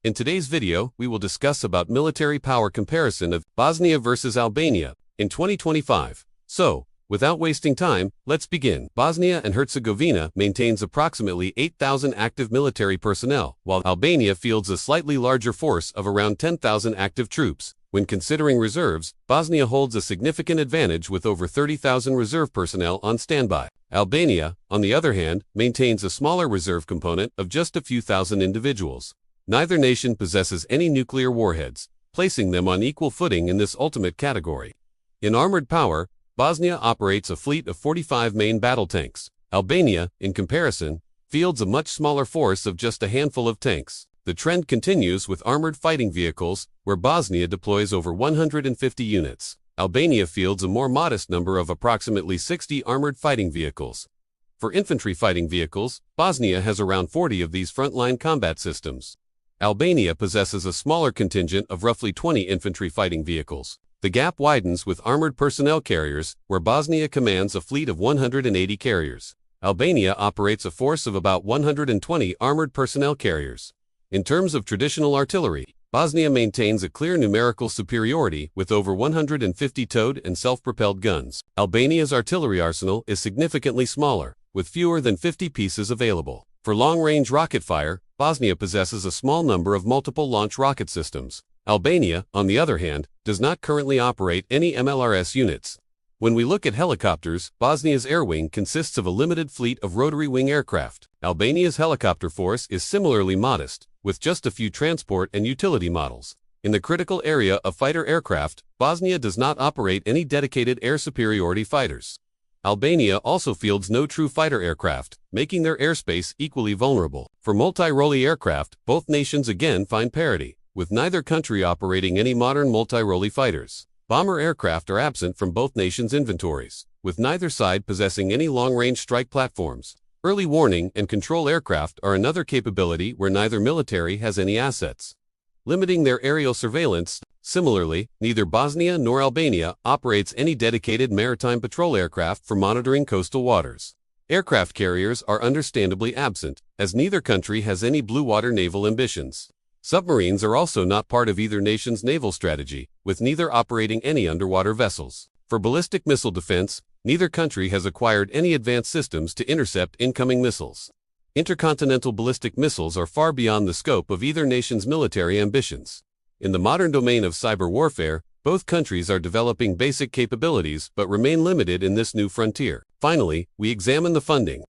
In today's video, we will discuss about military power comparison of Bosnia versus Albania in 2025. So, without wasting time, let's begin. Bosnia and Herzegovina maintains approximately 8,000 active military personnel, while Albania fields a slightly larger force of around 10,000 active troops. When considering reserves, Bosnia holds a significant advantage with over 30,000 reserve personnel on standby. Albania, on the other hand, maintains a smaller reserve component of just a few thousand individuals. Neither nation possesses any nuclear warheads, placing them on equal footing in this ultimate category. In armored power, Bosnia operates a fleet of 45 main battle tanks. Albania, in comparison, fields a much smaller force of just a handful of tanks. The trend continues with armored fighting vehicles, where Bosnia deploys over 150 units. Albania fields a more modest number of approximately 60 armored fighting vehicles. For infantry fighting vehicles, Bosnia has around 40 of these frontline combat systems. Albania possesses a smaller contingent of roughly 20 infantry fighting vehicles. The gap widens with armored personnel carriers, where Bosnia commands a fleet of 180 carriers. Albania operates a force of about 120 armored personnel carriers. In terms of traditional artillery, Bosnia maintains a clear numerical superiority with over 150 towed and self-propelled guns. Albania's artillery arsenal is significantly smaller, with fewer than 50 pieces available. For long-range rocket fire, Bosnia possesses a small number of multiple-launch rocket systems. Albania, on the other hand, does not currently operate any MLRS units. When we look at helicopters, Bosnia's air wing consists of a limited fleet of rotary-wing aircraft. Albania's helicopter force is similarly modest, with just a few transport and utility models. In the critical area of fighter aircraft, Bosnia does not operate any dedicated air superiority fighters. Albania also fields no true fighter aircraft, making their airspace equally vulnerable. For multi-role aircraft, both nations again find parity, with neither country operating any modern multi-role fighters. Bomber aircraft are absent from both nations' inventories, with neither side possessing any long-range strike platforms. Early warning and control aircraft are another capability where neither military has any assets, limiting their aerial surveillance. Similarly, neither Bosnia nor Albania operates any dedicated maritime patrol aircraft for monitoring coastal waters. Aircraft carriers are understandably absent, as neither country has any blue water naval ambitions. Submarines are also not part of either nation's naval strategy, with neither operating any underwater vessels. For ballistic missile defense, neither country has acquired any advanced systems to intercept incoming missiles. Intercontinental ballistic missiles are far beyond the scope of either nation's military ambitions. In the modern domain of cyber warfare, both countries are developing basic capabilities but remain limited in this new frontier. Finally, we examine the funding.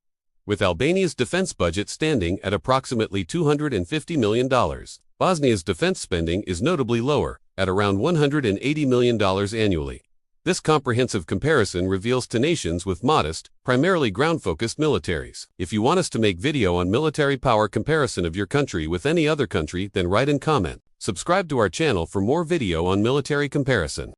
With Albania's defense budget standing at approximately $250 million, Bosnia's defense spending is notably lower, at around $180 million annually. This comprehensive comparison reveals to nations with modest, primarily ground-focused militaries. If you want us to make video on military power comparison of your country with any other country, then write and comment. Subscribe to our channel for more video on military comparison.